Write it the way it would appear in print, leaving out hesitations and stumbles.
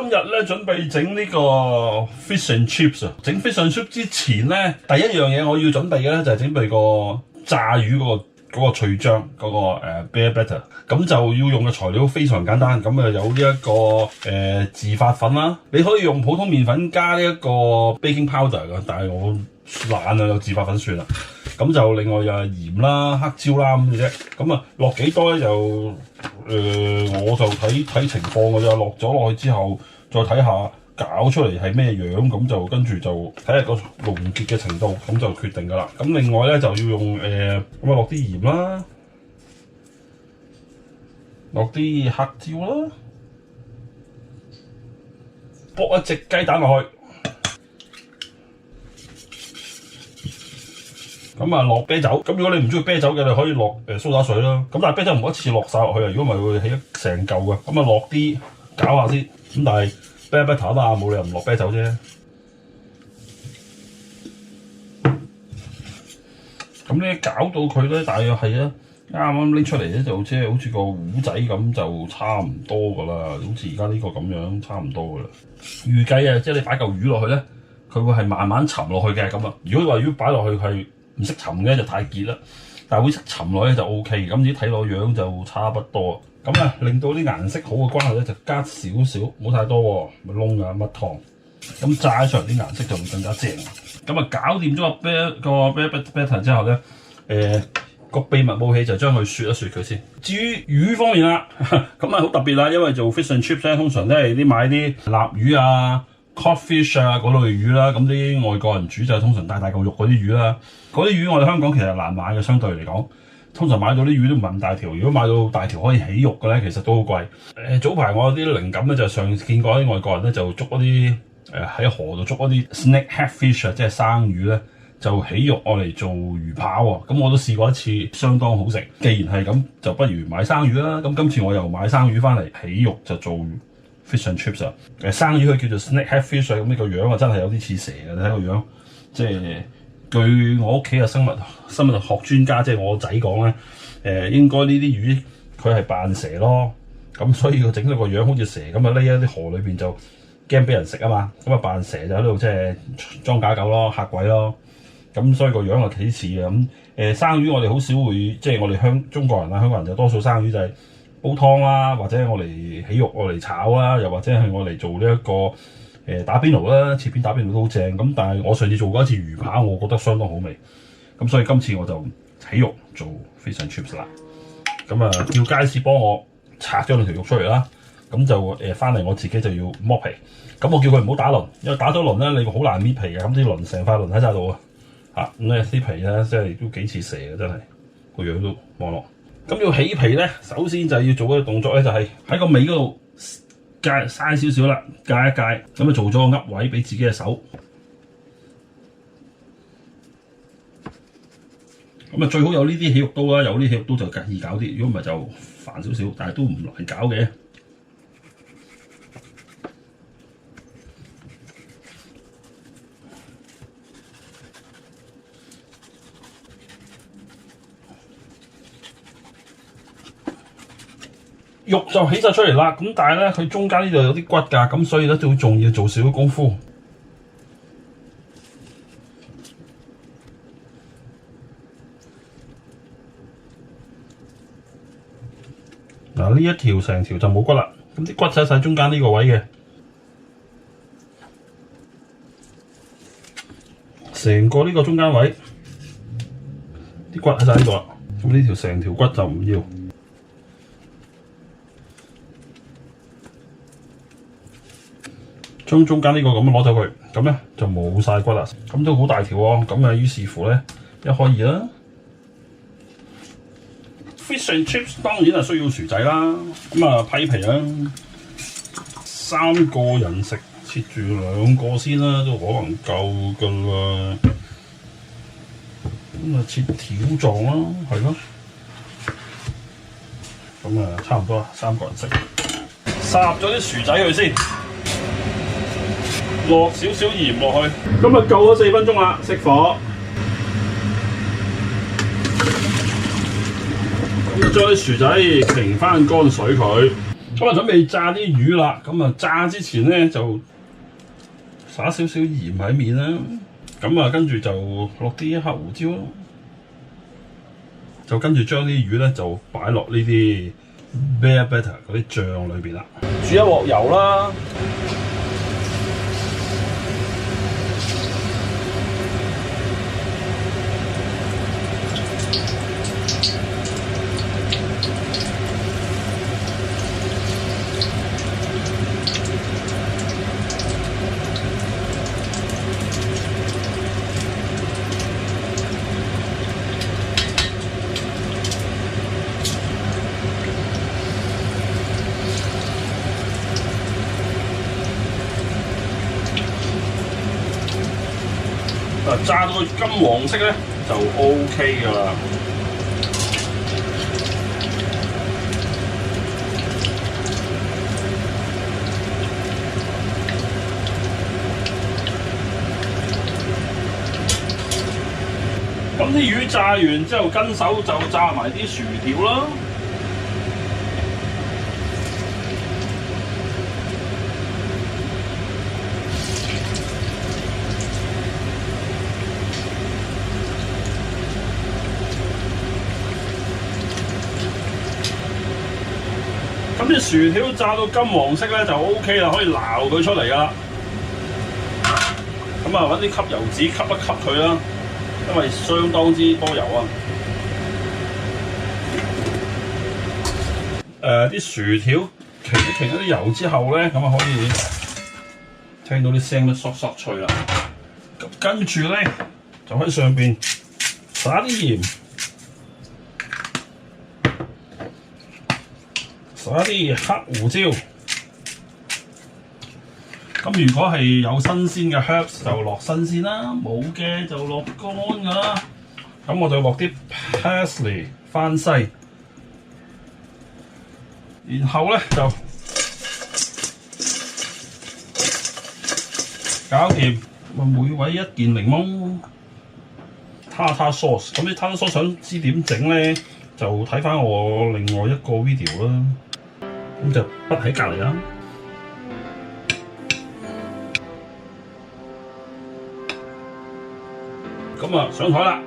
今日咧準備整呢個 fish and chips 啊！整 fish and chips 之前咧，第一樣嘢我要準備嘅咧就係準備個炸魚嗰個脆漿嗰個bear batter。咁就要用嘅材料非常簡單，咁啊有呢一個自發粉啦，你可以用普通麵粉加呢一個 baking powder 㗎，但係我懶啊，有自發粉算啦。咁就另外又係鹽啦、黑椒啦咁嘅啫。咁啊落幾多咧就我就睇情況㗎咋。落去之後再睇下搞出嚟係咩樣，咁就跟住就睇下個濃結嘅程度，咁就決定㗎啦。咁另外咧就要用咁啊落啲鹽啦，落啲黑椒啦，搏一隻雞蛋落去。咁啊落啤酒，咁如果你唔中意啤酒嘅，你可以落蘇打水啦。咁但係啤酒唔好一次落晒落去啊，如果唔係會起成嚿嘅。咁啊落啲攪下先。咁但係 bear batter 啊嘛，冇理由唔落啤酒啫。咁咧搞到佢咧，大約係啊啱啱拎出嚟咧，就即係好似個糊仔咁，就差唔多噶啦。好似而家呢個咁樣，差唔多噶啦。預計啊，即係你擺嚿魚落去咧，佢會係慢慢沉落去嘅咁啊。如果擺落去係唔識沉嘅就太結啦，但係會識沉落咧就 O K。咁你睇落樣就差不多。咁啊，令到啲顏色好嘅關係咧，就加少少，唔好太多喎，咪燶啊蜜糖。咁炸出嚟啲顏色就會更加正。咁啊，搞掂咗個 bear batter 之後咧，個秘密武器就將佢雪一雪佢先。至於魚方面啦，咁啊好特別啦，因為做 fish and chips 咧，通常都係買啲臘魚啊、codfish 啊嗰類魚啦，咁啲外國人煮就通常大嚿肉嗰啲魚啦。嗰啲魚我哋香港其實難買嘅，相對嚟講，通常買到啲魚都唔係咁大條。如果買到大條可以起肉嘅咧，其實都好貴。早排我有啲靈感咧，就上次見過啲外國人咧就捉嗰啲喺河度捉嗰啲 snake head fish 啊，即係生魚咧，就起肉我嚟做魚扒喎。咁我都試過一次，相當好食。既然係咁，就不如買生魚啦。咁今次我又買生魚翻嚟起肉就做 fish and chips 啊。生魚佢叫做 snake head fish 啊，咁呢個樣啊真係有啲似蛇嘅，你睇個樣，即係。據我屋企嘅生物學專家，即係我仔講咧，應該呢啲魚佢係扮蛇咯，咁所以佢整到個樣好似蛇咁啊，匿喺啲河裏邊就驚俾人食啊嘛，咁啊扮蛇就喺度即係裝假狗咯，嚇鬼咯，咁所以個樣啊幾似嘅咁。生魚我哋好少會，即係我哋中國人啊，香港人就多數生魚就係煲湯啦，或者我嚟起肉我嚟炒啦，又或者係我嚟做呢一個。打邊爐啦，切片打邊爐都好正咁，但係我上次做過一次魚扒，我覺得相當好味，咁所以今次我就起肉做 fish and chips 啦。咁啊，叫街市幫我拆咗兩條肉出嚟啦，咁就翻嚟我自己就要剝皮。咁我叫佢唔好打鱗，因為打咗鱗咧，你好難搣皮嘅，咁啲鱗成塊鱗喺晒度啊。咁咧啲皮咧，即係都幾似蛇嘅，真係個樣都望落。咁要起皮咧，首先就要做一個動作咧，就係喺個尾嗰度。嘥少少啦，戒一戒，咁啊做咗個噏位俾自己嘅手。咁啊最好有呢啲起肉刀啦，有呢啲起肉刀就易搞啲，如果唔係就煩少少，但係都唔難搞嘅。肉就起晒出嚟啦，咁但係咧佢中間呢度有啲骨㗎，咁所以咧都仲要做少少功夫。嗱呢一條成條就冇骨啦，咁啲骨就喺晒中間呢個位嘅，成個呢個中間位啲骨喺晒呢度啦，咁呢條成條骨就唔要。將中間呢個咁樣攞走佢，咁咧就冇晒骨啦。咁都好大條喎，咁啊於是乎咧一開二啦。Fish and chips 當然係需要薯仔啦，咁啊批皮啦，3個人食切住2個先啦，都可能夠噶啦。咁啊切條狀啦，係咯。咁啊差唔多啦，3個人食。烚咗啲薯仔佢先。落少少鹽落去，咁啊夠咗4分鐘啦，熄火。咁將啲薯仔擎翻乾水佢，咁啊準備炸啲魚啦，咁啊炸之前咧就撒少少鹽喺面啦，咁啊跟住就落啲黑胡椒，就跟住將啲魚咧就擺落呢啲 bear batter 嗰啲醬裏邊啦。煮一鑊油啦，炸到佢金黃色咧就 OK 㗎啦。咁啲魚炸完之後，跟手就炸埋啲薯條啦。咁啲薯條炸到金黃色咧就 OK 啦，可以撈佢出嚟㗎啦。咁啊揾啲吸油紙吸一吸佢啦，因為相當之多油啊。啲薯條停咗啲油之後咧，咁啊可以聽到啲聲都嗦嗦脆啦。咁跟住咧就喺上邊撒啲鹽。撒啲黑胡椒，咁如果係有新鮮嘅 herbs 就落新鮮啦，冇嘅就落乾㗎啦。咁我就落啲 parsley 番西，然後咧就搞掂。每位一件檸檬 tartar sauce， 咁啲 tartar sauce 想知點整咧，就睇翻我另外一個 video 啦。咁就不喺隔離啦。咁啊上台啦。